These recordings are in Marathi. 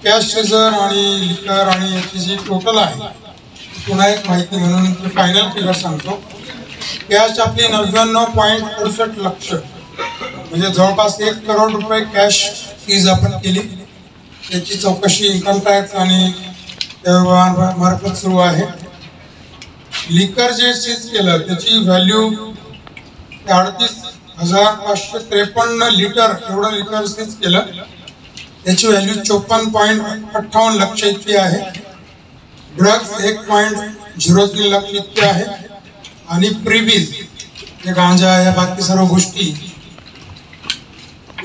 कॅश रिझर्व आणि लिकर आणि याची जी टोटल आहे पुन्हा एक माहिती म्हणून फायनल फिगर सांगतो. कॅश आपली 99.68 लक्ष म्हणजे जवळपास 1 करोड रुपये कॅश फीज आपण केली. त्याची चौकशी इन्कम टॅक्स आणि मार्फत सुरू आहे. लिकर जे सीज केलं त्याची व्हॅल्यू 38,553 लिटर एवढं लिकर सीज केलं. त्याची व्हॅल्यू 54.58 लक्ष इतकी आहे. ड्रग्स 1.03 लक्ष इतके आहे आणि प्रीबीज जे गांजा या बाकी सर्व गोष्टी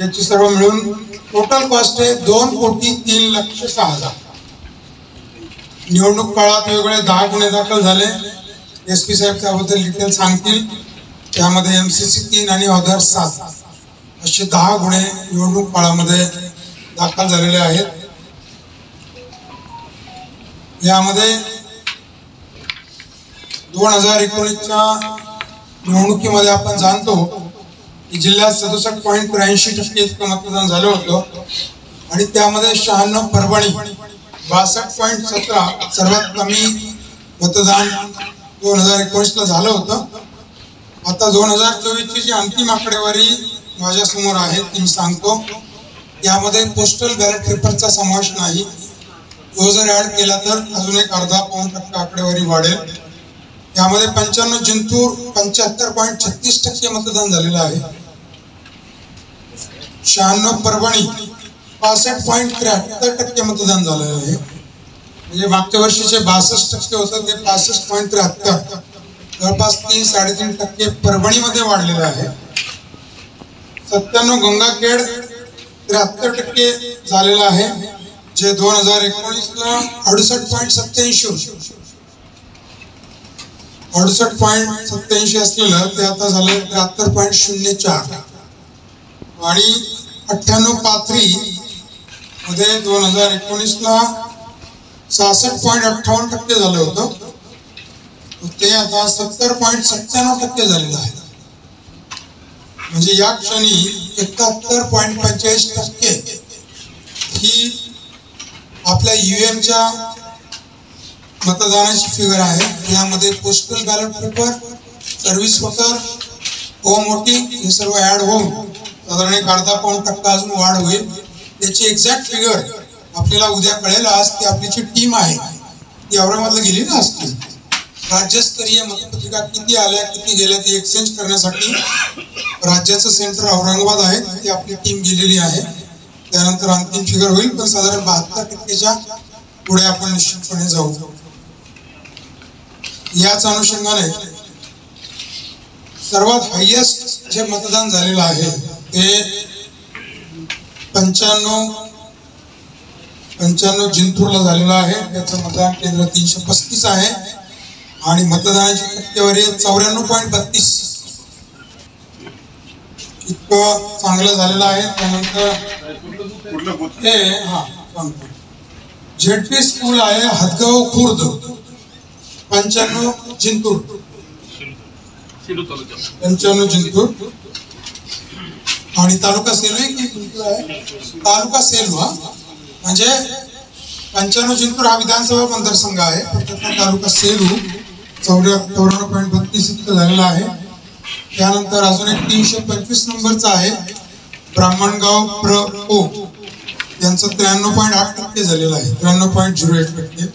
याची सर्व मिळून टोटल कॉस्ट आहे 2,03,06,000. निवडणूक काळात वेगवेगळे 10 गुन्हे दाखल झाले. SP साहेब त्याबद्दल डिटेल सांगतील. त्यामध्ये MCC 3 आणि ऑदर 7 असे 10 गुन्हे निवडणूक काळामध्ये दाखल झालेले आहेत. यामध्ये 2019च्या निवडणुकीमध्ये आपण जाणतो की जिल्ह्यात 67.83% इतकं मतदान झालं होतं आणि त्यामध्ये 96 परभणी 62.17 सर्वात कमी मतदान 2019ला झालं होतं. आता 2024ची जी अंतिम आकडेवारी माझ्या समोर आहे ती मी सांगतो. यामध्ये पोस्टल बॅलेट पेपरचा समावेश नाही. तो जर ऍड केला तर अजून एक अर्धा पाऊण टक्का आकडेवारी वाढेल. यामध्ये 95 जिंतूर 75.36% मतदान झालेलं आहे. 96 परभणी 65.73% मतदान झालेलं आहे. म्हणजे मागच्या वर्षीचे 62% होतं ते 65.73 जवळपास 3-3.5% परभणीमध्ये वाढलेलं आहे. 97 गंगाखेड 73% झालेलं आहे जे 2019ला 68.87 असलेलं ते आता झालं 73.04 आणि 98 पाथरी मध्ये 2019ला 66.58% झालं होतं ते आता 70.97% झालेलं आहे. म्हणजे या क्षणी 71.45% ही आपल्या UMच्या मतदानाची फिगर आहे. यामध्ये postal ballot paper, service voter, home voting हे सर्व ऍड होऊन साधारण एक अर्धा पाऊण टक्का अजून वाढ होईल. त्याची एक्झॅक्ट फिगर आपल्याला उद्या कळेल. आज ती आपली जी टीम आहे ती औरंगाबादला गेली ना असते. राज्यस्तरीय मतपत्रिका किती आल्या किती गेल्या ती एक्सचेंज करण्यासाठी राज्याचं सेंटर औरंगाबाद आहे. ती आपली टीम गेलेली आहे. त्यानंतर अंतिम फिगर होईल पण साधारण 72%च्या पुढे आपण निश्चितपणे जाऊ. याच अनुषंगाने सर्वात हायएस्ट जे मतदान झालेलं आहे ते 95 जिंतूरला झालेलं आहे. त्याचं मतदान केंद्र 335 आहे आणि मतदानाची टक्केवारी 94.32 इतकं चांगलं झालेलं आहे. त्यानंतर ZP स्कूल आहे हदगाव खुर्द 95 जिंतूर 95 जिंतूर आणि तालुका सेलू की जिंतूर आहे तालुका सेलू म्हणजे 95 जिंतूर हा विधानसभा मतदारसंघ आहे. तालुका सेलू 94.32 इतकं झालेला आहे. त्यानंतर अजून एक 325 नंबरचा आहे ब्राह्मणगाव प्र.ओ. यांचं 93.8% झालेलं आहे. 93.08%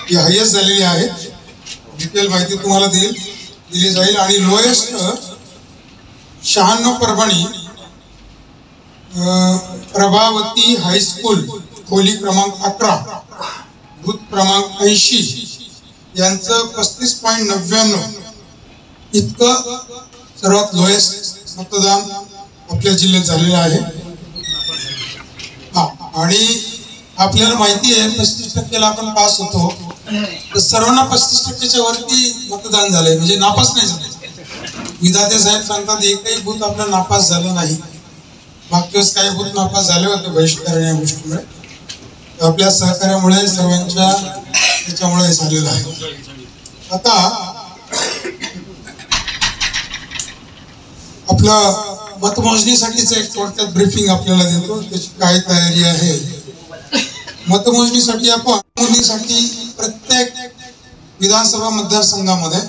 ही हायएस्ट झालेली आहे. डिटेल माहिती तुम्हाला दिली जाईल. आणि लोएस्ट 96 परभणी प्रभावती हायस्कूल खोली क्रमांक 11 बूथ क्रमांक 80 यांचं 35.99 इतकं सर्वात लोएस्ट मतदान आपल्या जिल्ह्यात झालेलं आहे. आणि आपल्याला माहिती आहे 35%ला आपण पास होतो तर सर्वांना 35%च्या वरती मतदान झालंय म्हणजे नापास नाही झालं. विधाते साहेब सांगतात एकही बूथ आपला नापास झालं नाही. मागच्या वेळेस काही बूथ नापास झाले होते बहिष्कार या गोष्टीमुळे. आपल्या सहकार्यामुळे सर्वांच्या त्याच्यामुळे झालेलं आहे. आता आपला मतमोजणीसाठीच एक थोडक्यात ब्रीफिंग आपल्याला देतो त्याची काय तयारी आहे मतमोजणीसाठी आपण प्रत्येक विधानसभा मतदारसंघामध्ये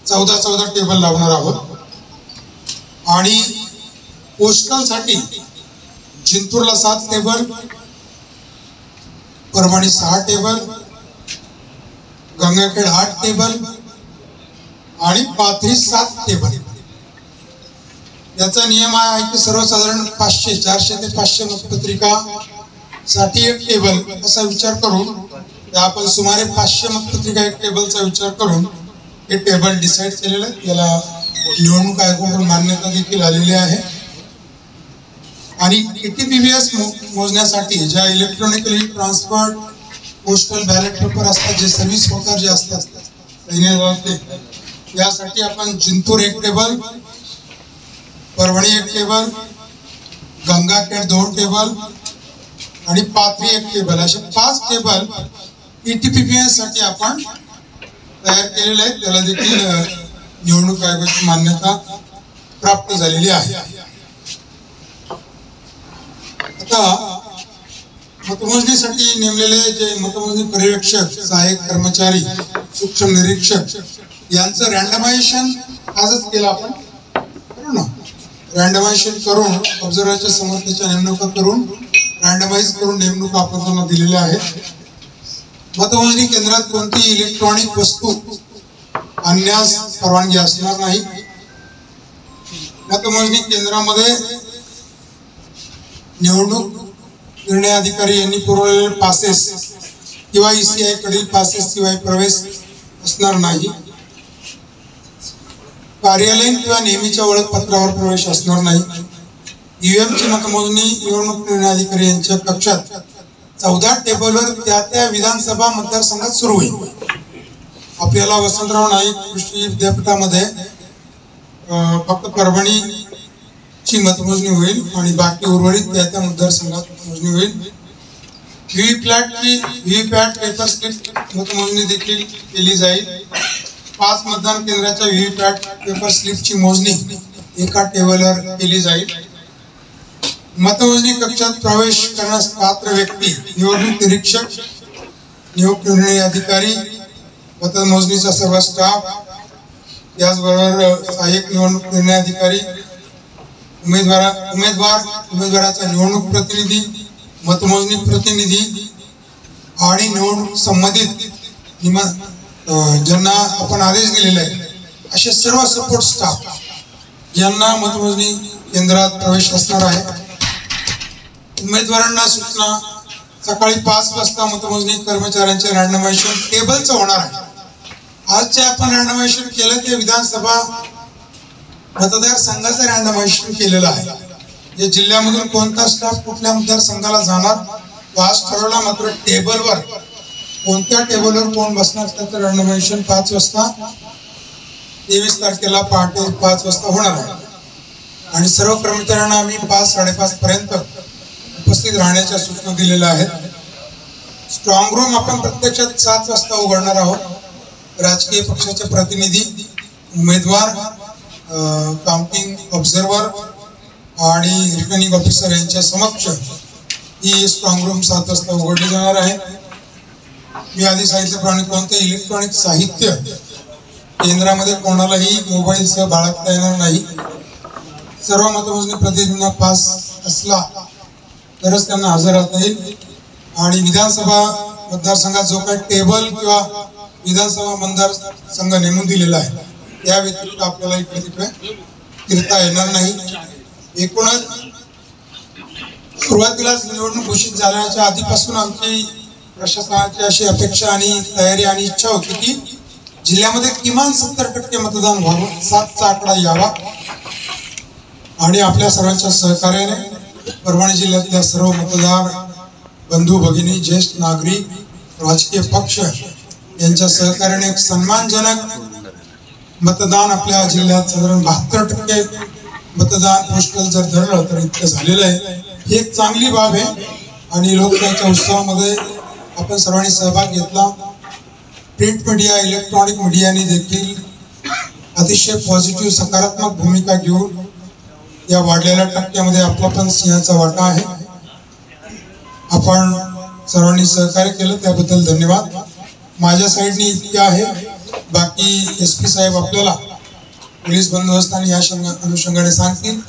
14 टेबल लावणार आहोत आणि पोस्टल साठी जिंतूरला 7 table, Parbhani 6 table, Gangakhed 8 table आणि पाथरी 7 टेबल. याचा नियम आहे की सर्वसाधारण 400 ते 500 मतपत्रिका साठी 1 टेबल असा विचार करून आपण सुमारे 500 मतपत्रिका 1 टेबलचा विचार करून हे टेबल डिसाइड केलेलं आहे. याला निवडणूक आयोगाकडून मान्यता देखील आलेली आहे. आणि ETPBS मोजण्यासाठी ज्या electronically transferred postal ballot paper असतात, जे सर्व्हिस वोटर जे असतात यासाठी आपण Jintur 1 table, Parbhani 1 table, Gangakhed 2 table आणि पाथरी 1 टेबल असे 5 टेबल ETPBS साठी आपण तयार केलेले आहेत. त्याला देखील निवडणूक आयोगाची मान्यता प्राप्त झालेली आहे. आता मतमोजणीसाठी नेमलेले जे मतमोजणी पर्यवेक्षक, सहाय्यक कर्मचारी, सूक्ष्म निरीक्षक यांचं रँडमायझेशन आजच केलं आपण, करू ना. रँडमायझेशन करून ऑब्झर्वरच्या समोर त्याच्या नेमणुका करून रँडमाइज करून नेमणुका आपण त्यांना दिलेल्या आहेत. मतमोजणी केंद्रात कोणतीही इलेक्ट्रॉनिक वस्तू आणण्यास परवानगी असणार नाही. मतमोजणी केंद्रामध्ये निवडणूक निर्णय अधिकारी यांनी पुरवलेले पासेस किंवा ECI कडील पासेस शिवाय प्रवेश असणार नाही. कार्यालयीन किंवा नेहमीच्या ओळखपत्रावर प्रवेश असणार नाही. EVM ची मतमोजणी निवडणूक निर्णय अधिकारी यांच्या कक्षात 14 टेबलवर त्या विधानसभा मतदारसंघात सुरू होईल. आपल्याला वसंतराव नाईक कृषी विद्यापीठामध्ये फक्त परभणी ची मतमोजणी होईल आणि बाकी उर्वरित त्या मतदारसंघात मतमोजणी होईल. व्हीव्हीपॅट पेपर स्लिप मतमोजणी देखील केली जाईल. 5 मतदान केंद्राच्या व्हीव्हीपॅट पेपर स्लिपची मोजणी एका टेबलवर केली जाईल. मतमोजणी कक्षात प्रवेश करण्यास पात्र व्यक्ती निवडणूक निरीक्षक, नियुक्त निर्णय अधिकारी, मतमोजणीचा सर्व स्टाफ, त्याचबरोबर सहाय्यक निवडणूक निर्णय अधिकारी, उमेदवाराचा निवडणूक प्रतिनिधी, मतमोजणी प्रतिनिधी आणि निवडणूक संबंधित ज्यांना आपण आदेश दिलेले आहे असे सर्व सपोर्ट स्टाफ यांना मतमोजणी केंद्रात प्रवेश असणार आहे. उमेदवारांना सूचना सकाळी 5 वाजता मतमोजणी कर्मचाऱ्यांचे रँडमायझेशन टेबलचं होणार आहे. आज जे आपण रँडमायझेशन केलं ते विधानसभा मतदारसंघाचं रँडमायझेशन केलेलं आहे. जे जिल्ह्यामधून कोणता स्टाफ कुठल्या मतदारसंघाला जाणार तो आज ठरवला. मात्र टेबलवर कोणत्या टेबलवर कोण बसणार त्याचं रँडमायझेशन 5 वाजता 23 तारखेला पहाटे 5 वाजता होणार आहे. आणि सर्व कर्मचाऱ्यांना आम्ही 5-5:30 पर्यंत उपस्थित राहण्याच्या सूचना दिलेल्या आहेत. स्ट्रॉंग रूम आपण प्रत्यक्षात 7 वाजता उघडणार आहोत. राजकीय पक्षाचे प्रतिनिधी, उमेदवार, काउंटिंग ऑब्झर्वर आणि रिटर्निंग ऑफिसर यांच्या समक्ष ही स्ट्रॉंग रूम 7 वाजता उघडली जाणार आहे. मी आधी सांगितल्याप्रमाणे कोणते इलेक्ट्रॉनिक साहित्य केंद्रामध्ये कोणालाही मोबाईलसह बाळगता येणार नाही. सर्व मतमोजणी प्रतिनिधींना पास असला तरच त्यांना हजर राहता येईल. आणि विधानसभा मतदारसंघात जो काही टेबल किंवा विधानसभा मतदारसंघ नेमून दिलेला आहे त्या व्यतिरिक्त आपल्याला इकडे तिकडे फिरता येणार नाही. एकूणच सुरुवातीलाच निवडणूक घोषित झाल्याच्या आधीपासून आमची प्रशासनाची अशी अपेक्षा आणि तयारी आणि इच्छा होती की जिल्ह्यामध्ये किमान 70% मतदान व्हावं, 7चा आकडा यावा. आणि आपल्या सर्वांच्या सहकार्याने परभणी जिल्ह्यातल्या सर्व मतदार बंधू भगिनी, ज्येष्ठ नागरिक, राजकीय पक्ष यांच्या सहकार्याने एक सन्मानजनक मतदान आपल्या जिल्ह्यात साधारण 72% मतदान पोस्टल जर धरलं तर इतकं झालेलं आहे. ही एक चांगली बाब आहे आणि लोकशाहीच्या उत्सवामध्ये आपण सर्वांनी सहभाग घेतला. प्रिंट मीडिया, इलेक्ट्रॉनिक मीडियाने देखील अतिशय पॉझिटिव्ह सकारात्मक भूमिका घेऊन या वाढलेल्या टक्क्यामध्ये आपला पण सिंहाचा वाटा आहे. आपण सर्वांनी सहकार्य केलं त्याबद्दल धन्यवाद. माझ्या साईडने इतके आहे. बाकी SP साहेब आपल्याला पोलीस बंदोबस्त आणि या अनुषंगाने सांगतील.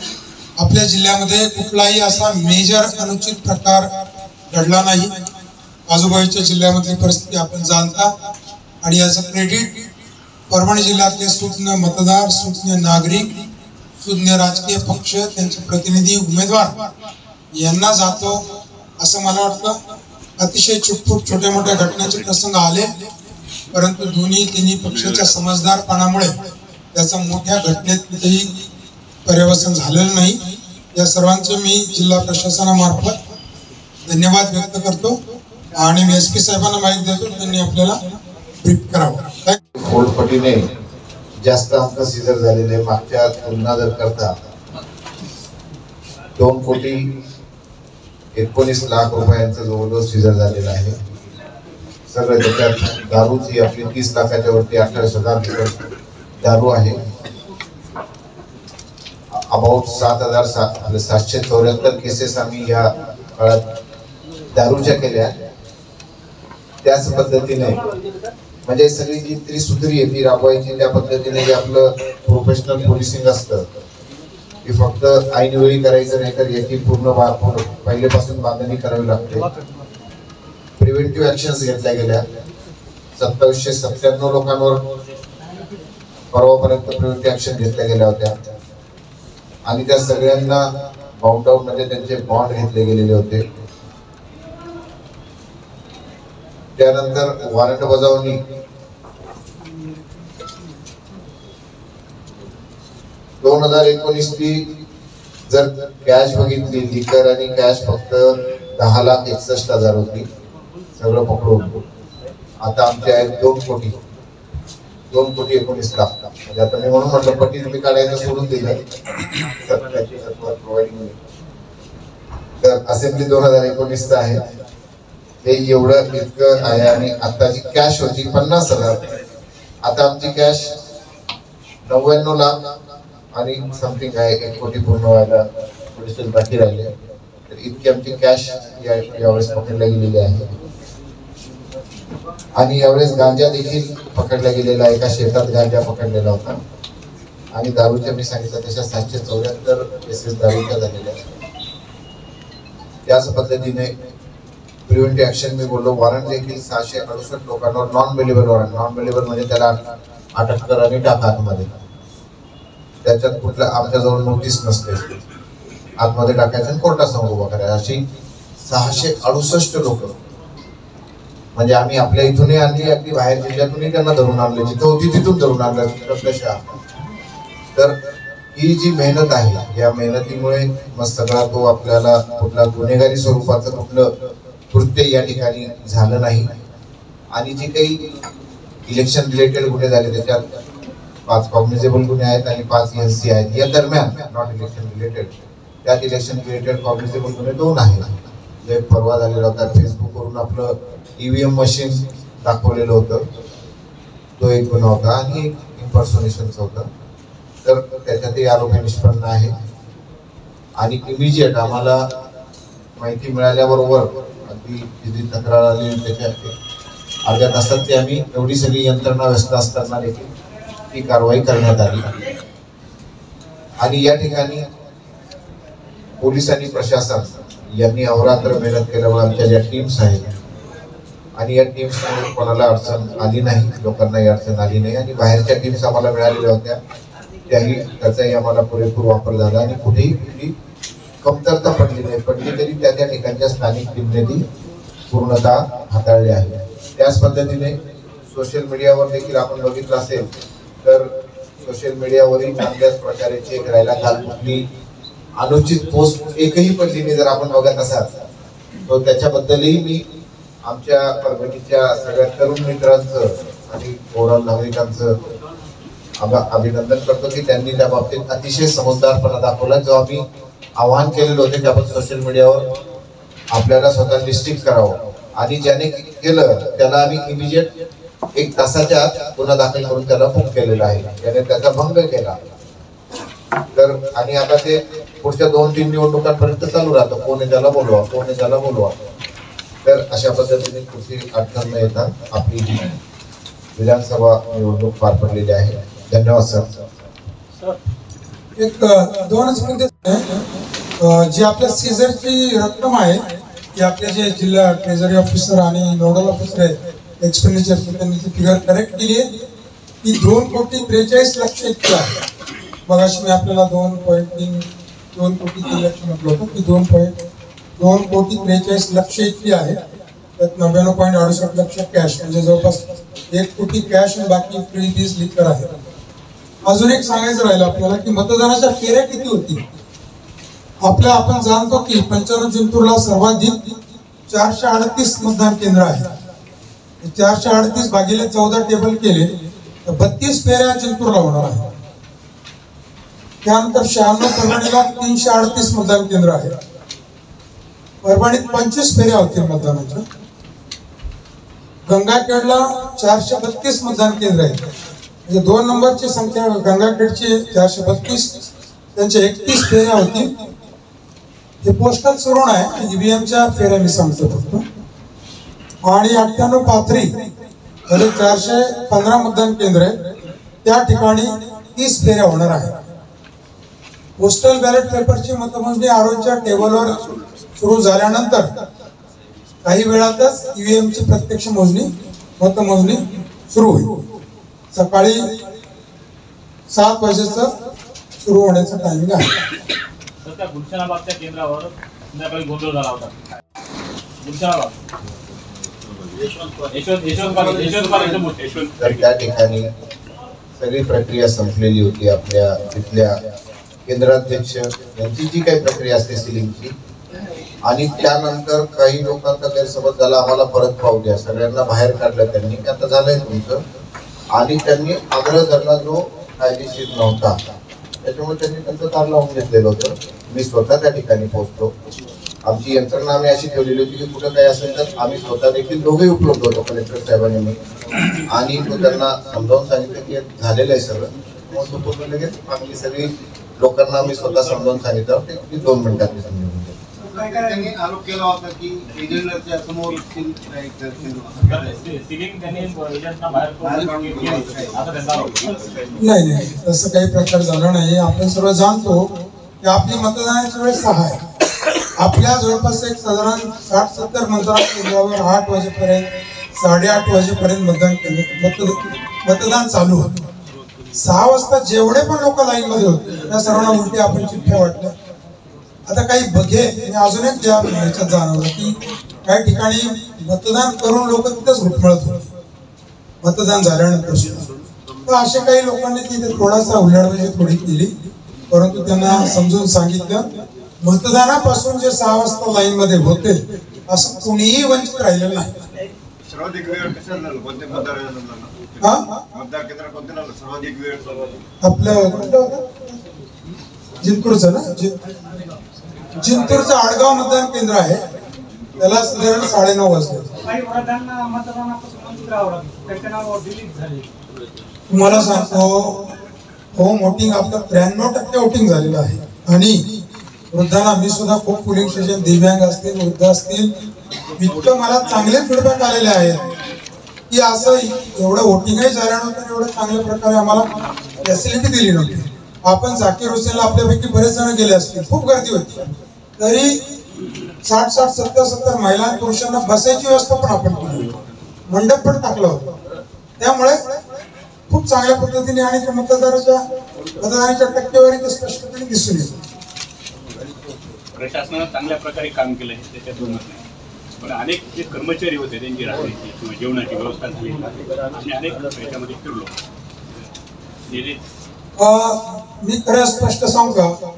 आपल्या जिल्ह्यामध्ये कुठलाही असा मेजर अनुचित प्रकार घडला नाही. आजूबाजूच्या जिल्ह्यामधली परिस्थिती आपण जाणता आणि याचं क्रेडिट परभणी जिल्ह्यातले सुज्ञ मतदार, सुज्ञ नागरिक, सुज्ञ राजकीय पक्ष, त्यांचे प्रतिनिधी, उमेदवार यांना जातो असं मला वाटतं. अतिशय चुटपुट छोट्या मोठ्या घटनांचे प्रसंग आले, परंतु तिन्ही पक्षाच्या समजदारपणामुळे त्याचा मोठ्या घटनेत कुठेही पर्यवसन झालेलं नाही. या सर्वांचे मी जिल्हा प्रशासनामार्फत धन्यवाद व्यक्त करतो आणि मी SP साहेबांना माहिती देतो, त्यांनी आपल्याला ब्रीफ करावं. कोलपटीने जास्त अंक सीझर झालेले मागच्या तुलना जर करता 2,19,00,000 रुपयांचा जवळजवळ सीझर झालेला आहे. सगळं त्याच्यात दारूची आपली 30 लाखाच्या वरती 28,000 लिटर दारू आहे. अबाउट 7,774 केसेस आम्ही या काळात दारूच्या केल्या. त्याच पद्धतीने म्हणजे सगळी जी त्रिसूत्री आहे ती राबवायची त्या पद्धतीने जे आपलं प्रोफेशनल पोलिसिंग असतं ती फक्त ऐनवेळी करायचं नाही तर याची पूर्ण पहिलेपासून बांधणी करावी लागते. प्रिव्हेंटिव्ह ऍक्शन्स घेतल्या गेल्या. 2797 लोकांवर परवापर्यंत प्रिव्हेंटिव्ह ऍक्शन घेतल्या गेल्या होत्या आणि त्या सगळ्यांना बाउंड आउट मध्ये त्यांचे बॉन्ड घेतले गेलेले होते. त्यानंतर वॉरंट बजावणी 2019 ची जर कॅश बघितली लिकर आणि कॅश फक्त 10,61,000 होती सगळं पकडून. आता आमचे आहेत 2,19,00,000. म्हणजे आता मी म्हणून म्हटलं पटी तुम्ही काढायचं सोडून दिलं. तर असेंब्ली 2019 आहे हे एवढं इतकं आहे. आणि आताची कॅश होती 50,000. आता आमची कॅश 99 लाख आणि समथिंग आहे. 1 कोटी पूर्ण व्हायला थोडेसे बाकी राहिले. तर इतकी आमची कॅश यावेळेस पकडल्या गेलेली आहे. आणि यावेळेस गांजा देखील पकडला गेलेला आहे. एका शेतात गांजा पकडलेला होता. आणि दारूच्या मी सांगितलं तशा 774 केसेस दारूच्या झालेल्या. त्याच पद्धतीने प्रिव्हेंटिव्ह ऍक्शन मी बोललो. वॉरंट देखील 668 लोकांवर non bailable warrant. Non bailable म्हणजे त्याला अटक करा आणि टाका आतमध्ये. त्याच्यात कुठल्या आमच्याजवळ नोटीस नसते. आतमध्ये टाकायचं आणि कोर्टासमोर उभा करायचं. अशी 668 लोक म्हणजे आम्ही आपल्या इथूनही आणली अगदी बाहेर जिल्ह्यातूनही त्यांना धरून आणले. जिथं होती तिथून धरून आणलं. तर ही जी मेहनत आहे या मेहनतीमुळे मग सगळा तो आपल्याला कुठला गुन्हेगारी स्वरूपाचं कुठलं कृत्य या ठिकाणी झालं नाही. आणि जे काही इलेक्शन रिलेटेड गुन्हे झाले त्याच्यात 5 कॉग्निझेबल गुन्हे आहेत आणि 5 NC आहेत. या दरम्यान नॉट इलेक्शन रिलेटेड त्यात इलेक्शन रिलेटेड कॉग्निझेबल गुन्हे 2 आहेत. जे परवा झालेला होता फेसबुकवरून आपलं EVM मशीन दाखवलेलं होतं तो एक गुन्हा होता आणि एक इम्पर्सोनेशनचा होता. तर त्याच्यातही आरोपी निष्पन्न आहे. आणि इमिजिएट आम्हाला माहिती मिळाल्याबरोबर अगदी जी तक्रार आली त्याच्या अर्ध्या तासात ती आम्ही एवढी सगळी यंत्रणा व्यस्त असताना देखील ती कारवाई करण्यात आली. आणि या ठिकाणी पोलीस आणि प्रशासन यांनी अहोरात्र मेहनत केल्यामुळे आमच्या ज्या टीम्स आहेत आणि या टीम्समध्ये कोणाला अडचण आली नाही, लोकांनाही अडचण आली नाही. आणि बाहेरच्या टीम्स आम्हाला मिळालेल्या होत्या त्याचाही आम्हाला पुरेपूर वापर झाला आणि कुठेही कुठली कमतरता पडली नाही. पडली तरी त्या ठिकाणच्या स्थानिक टीमने ती पूर्णतः हाताळली आहे. त्याच पद्धतीने सोशल मीडियावर देखील आपण बघितलं असेल तर सोशल मीडियावरील चांगल्याच प्रकारे चेक राहिला. काल कुठली अनुचित पोस्ट एकही पडली नाही जर आपण बघत असाल तर त्याच्याबद्दलही मी आमच्या परभणीच्या सगळ्या तरुण मित्रांचं आणि ओव्हरऑल नागरिकांचं अभिनंदन करतो की त्यांनी त्या बाबतीत अतिशय समजदारपणा दाखवला. जो आम्ही आवाहन केलेलं होतं की आपण सोशल मीडियावर आपल्याला स्वतः लिस्टिंग करावं आणि ज्याने केलं त्याला आम्ही इमिजिएट 1 तासाच्या आत गुन्हा दाखल करून त्याला बुक केलेला आहे. त्याने त्याचा भंग केला. तर आणि आता ते पुढच्या 2-3 निवडणुकांपर्यंत चालू राहतं. कोणी त्याला बोलवा. तर तर अशा पद्धतीने कुठे अडचण न येता आपली ही विधानसभा निवडणूक पार पडलेली आहे. धन्यवाद सर. एक दोनच मुद्दे जी आपल्या सीझरची रक्कम आहे ती आपले जे जिल्हा ट्रेझरी ऑफिसर आणि नोडल ऑफिसर आहेत एक्सपेंडिचरची त्यांनी ती फिगर करेक्ट केली आहे. ती 2,43,00,000 इतकी आहे. मगाशी मी आपल्याला 2,3 म्हटलं होतं की 2,43,00,000 इतकी आहे. त्यात 99.68 कॅश म्हणजे जवळपास 1 कोटी कॅश आणि बाकी फ्रीबीज लिकर आहे. अजून एक सांगायचं राहिलं आपल्याला की मतदानाच्या फेऱ्या किती होती. आपण जाणतो की 95 जिंतूरला सर्वाधिक 438 मतदान केंद्र आहे. 438 भागिले 14 टेबल केले तर 32 फेऱ्या जिंतूरला होणार आहे. त्यानंतर 96 परभणीला 338 मतदान केंद्र आहे. परभणीत 25 फेऱ्या होतील मतदानाच्या. गंगाखेडला 432 मतदान केंद्र आहेत. म्हणजे 2 नंबरची संख्या गंगाखेडची 432, त्यांच्या 31 फेऱ्या होतील. हे पोस्टल सुरू आहे, ईव्हीएमच्या फेऱ्या मी सांगतो फक्त. आणि 98 पाथरी मध्ये 415 मतदान केंद्र आहे. त्या ठिकाणी 30 फेऱ्या होणार आहे. पोस्टल बॅलेट पेपरची मतमोजणी आरोच्या टेबलवर सुरू झाल्यानंतर काही वेळातच ईव्हीएमची प्रत्यक्ष मतमोजणी सुरू होईल. सकाळी 7 वाजेचं सुरू होण्याचं टायमिंग आहे. त्या गुलशनाबादच्या केंद्रावर संध्याकाळी गोंधळ झाला होता. तर त्या ठिकाणी सगळी प्रक्रिया संपलेली होती. आपल्या तिथल्या केंद्राध्यक्ष यांची जी काही प्रक्रिया असते सिलिंगची, आणि त्यानंतर काही लोकांचा गैरसमज झाला, आम्हाला परत पाहू द्या, सगळ्यांना बाहेर काढलं त्यांनी. आता झालंय तुमचं, आणि त्यांनी आग्रह धरला जो कायदेशीर नव्हता, त्याच्यामुळे त्यांनी त्यांचं तार लावून घेतलेलं होतं. मी स्वतः त्या ठिकाणी पोहोचलो. आमची यंत्रणा आम्ही अशी ठेवलेली होती की कुठं काही असेल तर आम्ही स्वतः देखील दोघेही उपलब्ध होतो, कलेक्टर साहेबांनी मी. आणि तो त्यांना समजावून सांगितलं की झालेलं आहे सगळं. मग तो पूर्ण लगेच आम्ही सगळी लोकांना आम्ही स्वतः समजावून सांगितलं. ते 2 मिनिटात मी समजून घेतलं. त्यांनी आरोप केला होता की एजंटच्या समोर नाही, तसं काही प्रकार झाला नाही. आपण सर्व जाणतो की आपली मतदानाची वेळ 6 आहे. आपल्या जवळपास एक साधारण 60-70 मतदान केंद्रावर 8 वाजेपर्यंत 8:30 वाजेपर्यंत मतदान चालू होतं. 6 वाजता जेवढे पण लोक लाईन मध्ये होते त्या सर्वांना उलटी आपण चिठ्ठ्या वाटल्या. आता काही बघे अजून एक ह्याच्यात जाणवलं की काही ठिकाणी मतदान करून लोक तिथेच घुटमळत होते मतदान झाल्यानंतर सुद्धा. तर अशा काही लोकांनी तिथे थोडासा हुल्लडबाजी थोडी केली, परंतु त्यांना समजून सांगितलं मतदानापासून जे 6 वाजता लाईन मध्ये होते असं कोणीही वंचित राहिलेलं नाही. सर्वाधिक वेळ कशाला झाला? कोणत्या मतदार केंद्रात कोणत्या झालं सर्वाधिक वेळ? आपलं जिंतूरचं ना, जिंतूरचं आडगाव मतदान केंद्र आहे, त्याला साधारण 9:30 वाजले. तुम्हाला सांगतो होम वोटिंग आपलं 93% वोटिंग झालेलं आहे. आणि वृद्धांना मी सुद्धा खूप पोलिंग स्टेशन, दिव्यांग असतील, वृद्ध असतील, इतकं मला चांगले फीडबॅक आलेले आहेत की असं एवढं वोटिंगही झाल्यानंतर एवढं चांगल्या प्रकारे आम्हाला फॅसिलिटी दिली नव्हती. आपण झाकीर हुसेनला आपल्यापैकी बरेच जण गेले असतील, खूप गर्दी होती, तरी 60-60, 70-70 महिला पुरुषांना बसायची व्यवस्था पण आपण केली, मंडप पण टाकलं होतं. त्यामुळे खूप चांगल्या पद्धतीने आणि त्या मतदानाच्या टक्केवारी ते स्पष्टपणे दिसून येते. प्रशासनानं चांगल्या प्रकारे काम केलं आहे, त्याच्यात दोन मत नाही. पण अनेक जे कर्मचारी होते त्यांची राहण्याची किंवा जेवणाची व्यवस्था झाली आणि अनेक याच्यामध्ये फिरलो. मी खरं स्पष्ट सांगू का,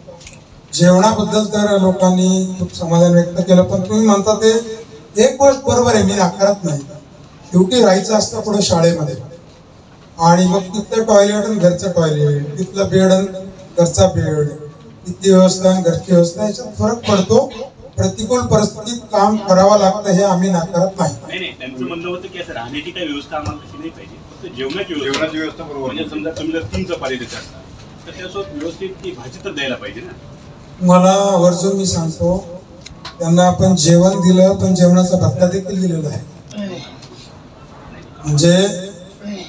जेवणाबद्दल तर लोकांनी खूप समाधान व्यक्त केलं, पण तुम्ही म्हणता ते एक गोष्ट बरोबर आहे, मी नाकारत नाही. शेवटी राहायचं असतं पुढे शाळेमध्ये, आणि मग तिथलं टॉयलेट आणि घरचं टॉयलेट, तिथलं बेड आणि घरचा बेड, तिथली व्यवस्था आणि घरची व्यवस्था, याच्यात फरक पडतो. प्रतिकूल परिस्थितीत काम करावं लागतं, हे आम्ही नाकारत नाही. नाही, त्यांचं म्हणणं होतं की असं राहण्याची काही व्यवस्था आम्हाला तशी नाही पाहिजे, फक्त जेवणाची व्यवस्था बरोबर. म्हणजे समजा तुम्ही जर 3 चपाती देत असता तर त्यासोबत व्यवस्थित ती भाजी तर द्यायला पाहिजे ना. मला वर्जून मी सांगतो, त्यांना आपण जेवण दिलं, पण जेवणाचा भत्ता देखील दिलेला आहे. म्हणजे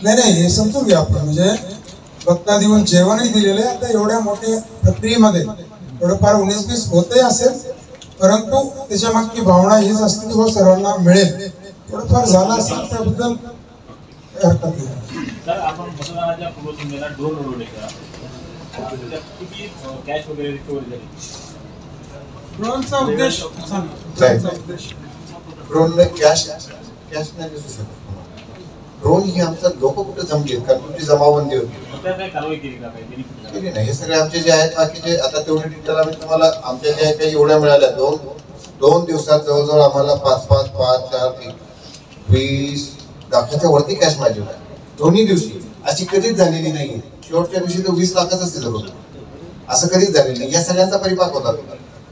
नाही हे समजून घ्या आपण, म्हणजे भत्ता देऊन जेवणही दिलेलं आहे. आता एवढ्या मोठ्या प्रक्रियेमध्ये थोडंफार 19-20 होतही असेल, परंतु त्याच्या मागची भावना हीच असते की सर्वांना मिळेल. थोडंफार झालं असेल त्याबद्दल हरकत नाही. सर, आपण मतदानाच्या पूर्वसंध्येला ड्रोन उडवले का? किती कॅश वगैरे रिकव्हरी झाली? ड्रोनचा उद्देश ड्रोन कॅश नाही दिसू शकत. ड्रोन ही आमचा लोक कुठे जमले, कारण तुमची जमावबंदी होती. काय कारवाई केली का? केली नाही. हे सगळे आमचे जे आहेत बाकीचे, आता तेवढे डिटेल आम्ही तुम्हाला आमच्या ज्या काही एवढ्या मिळाल्या, दोन दिवसात जवळजवळ आम्हाला 5, 4, 20 लाखाच्या वरती कॅश माझी होता दोन्ही दिवशी. अशी कधीच झालेली नाही. शेवटच्या दिवशी तर 20 लाखाच दिलं होतं. असं कधीच झालेलं नाही. या सगळ्यांचा परिपाक होता,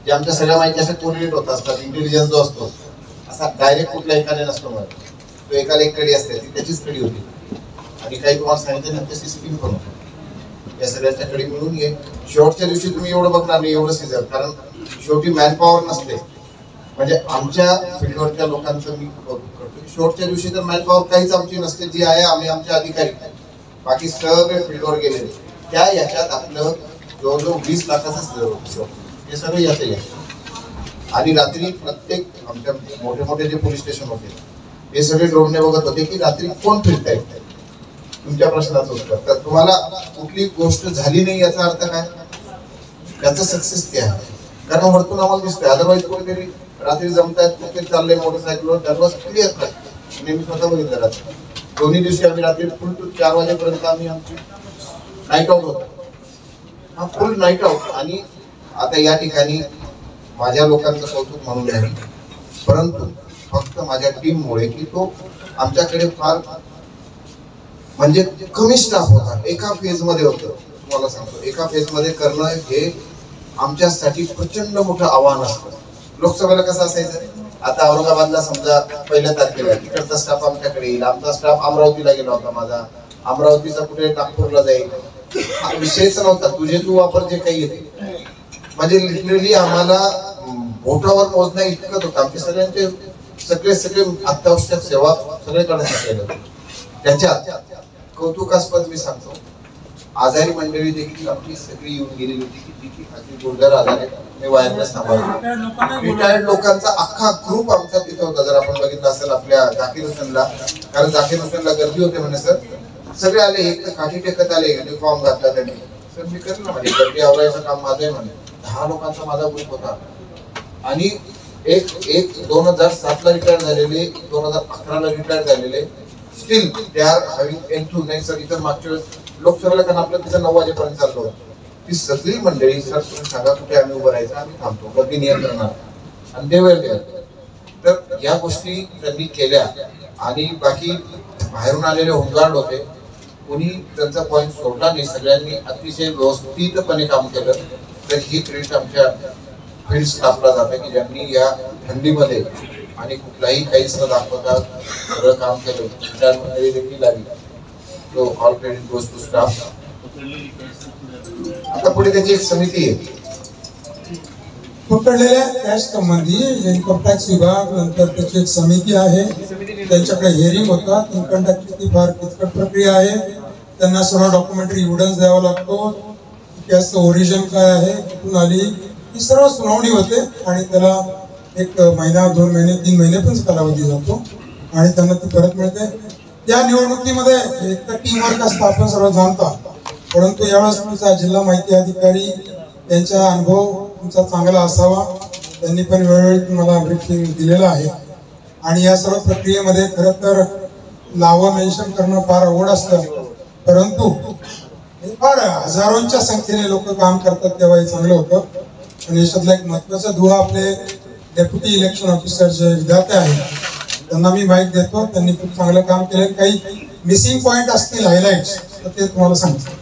जे आमच्या सगळ्या माहिती अशा कोरिलेट होत असतात. इंटेलिजन्स जो असतो असा डायरेक्ट कुठल्या एकाने नसतो, मला तो एकाला एक कडी असते, ती त्याचीच कडी होती. आणि काही तुम्हाला सांगितलं नंतर स्कीम पण होती. या सगळ्यांच्या कडी मिळून ये. शेवटच्या दिवशी तुम्ही एवढं बघणार नाही, एवढं सीझन, कारण शेवटी मॅनपॉवर नसते. म्हणजे आमच्या फील्डवरच्या लोकांचं मी करतो, शेवटच्या दिवशी तर मॅनपॉवर काहीच आमची नसते. जी आहे आम्ही आमचे अधिकारी, बाकी सगळे फील्डवर गेलेले. त्या याच्यात आपलं जवळजवळ 20 लाखाचं हे सगळं याचं आहे. आणि रात्री प्रत्येक आमच्या मोठे जे पोलीस स्टेशन होते हे सगळे ड्रोनने बघत होते की रात्री कोण फिरताय. तुमच्या प्रश्नाचं उत्तर, तर तुम्हाला कुठली गोष्ट झाली नाही याचा अर्थ काय? त्याचं सक्सेस ते आहे, कारण वरतून आम्हाला दिसतंय. अदरवाईज कोणीतरी रात्री जमतायत, कुठे चाललंय मोटरसायकलवर, त्यावर क्लिअर काय मी स्वतः बघितलं. रात्री दोन्ही दिवशी आम्ही रात्री फुल 4 वाजेपर्यंत आम्ही आमची नाईट आउट होतो. हा फुल नाईट आउट. आणि आता या ठिकाणी माझ्या लोकांचं कौतुक म्हणून नाही, परंतु फक्त माझ्या टीममुळे, की तो आमच्याकडे फार म्हणजे कमी स्टाफ होता. एका फेज मध्ये होतं. तुम्हाला सांगतो, एका फेज मध्ये करणं हे आमच्यासाठी प्रचंड मोठं आव्हान असतं. लोकसभेला कसं असायचं, आता औरंगाबादला समजा 1 तारखेला तिकडचा स्टाफ आमच्याकडे येईल, आमचा स्टाफ अमरावतीला गेला होता, माझा अमरावतीचा कुठे नागपूरला जाईल, हा विषयच नव्हता. तुझे तू वापर जे काही येते, म्हणजे लिटरली आम्हाला बोटावर मोजण्या इतकंच होतं. आमचे सगळ्यांचे सगळे अत्यावश्यक सेवा सगळीकडे केलं. त्याच्यात कौतुकास्पद मी सांगतो, आजारी मंडळी देखील आपली सगळी येऊन गेलेली होती की तिची खात्री गुरुद्वारा आजारी मी वायरलेस सांभाळतो. रिटायर्ड लोकांचा अख्खा ग्रुप आमचा तिथे होता. जर आपण बघितलं असेल आपल्या झाकीर हुसेनला, कारण झाकीर हुसेनला गर्दी होते म्हणे सर, सगळे आले, एक तर काठी टेकत आले, युनिफॉर्म घातला त्यांनी. सर मी करेल ना, म्हणजे गर्दी आवरायचं काम माझं आहे म्हणे. 10 लोकांचा माझा ग्रुप होता. आणि एक 2007ला रिटायर झालेले, 2011ला रिटायर झालेले, स्टील दे आर हॅव्हिंग एंटू. नाही सर, इतर मागच्या वेळेस लोकसभेला कारण आपलं तिथं 9 वाजेपर्यंत चाललो होतं. ती सगळी मंडळी, सर तुम्ही सांगा कुठे आम्ही उभं राहायचं, आम्ही थांबतो, गर्दी नियंत्रणात. आणि देवेल तर या गोष्टी त्यांनी केल्या. आणि बाकी बाहेरून आलेले होमगार्ड होते, कोणी त्यांचा पॉईंट सोडला नाही. सगळ्यांनी अतिशय व्यवस्थितपणे काम केलं. तर ही क्रेडिट आमच्या फील्ड स्टाफला जाते की ज्यांनी या थंडीमध्ये आणि कुठलाही काहीच न दाखवता सगळं काम केलं. त्या मंडळी देखील आली. तो all credit goes to staff. आता पुढे त्याची एक समिती आहे पकडलेल्या कॅश संबंधी, इन्कम टॅक्स विभाग, नंतर त्याची एक समिती आहे. त्यांच्याकडे हिअरिंग होतात. इन्कम टॅक्सची फार किचकट प्रक्रिया आहे. त्यांना सर्व डॉक्युमेंटरी एव्हिडन्स द्यावा लागतो. कॅशचं ओरिजिन काय आहे, कुठून आली, ही सर्व सुनावणी होते. आणि त्याला 1 महिना, 2 महिने, 3 महिने पण कालावधी जातो आणि त्यांना ती परत मिळते. त्या निवडणुकीमध्ये एक तर टीम वर्क असतं, आपण सर्व जाणता. परंतु यावेळेस तुमचा जिल्हा माहिती अधिकारी, त्यांचा अनुभव तुमचा चांगला असावा. त्यांनी पण वेळोवेळी तुम्हाला ब्रीफिंग दिलेलं आहे. आणि या सर्व प्रक्रियेमध्ये खरं तर नावं मेन्शन करणं फार अवघड असतं, परंतु फार हजारोंच्या संख्येने लोक काम करतात तेव्हा हे चांगलं होतं. आणि याच्यातला एक महत्वाचा दुवा आपले डेप्युटी इलेक्शन ऑफिसर जे विद्यार्थी आहेत त्यांना मी माहिती देतो. त्यांनी खूप चांगलं काम केलं. काही मिसिंग पॉईंट असतील, हायलाइट्स, तर ते तुम्हाला सांगतो.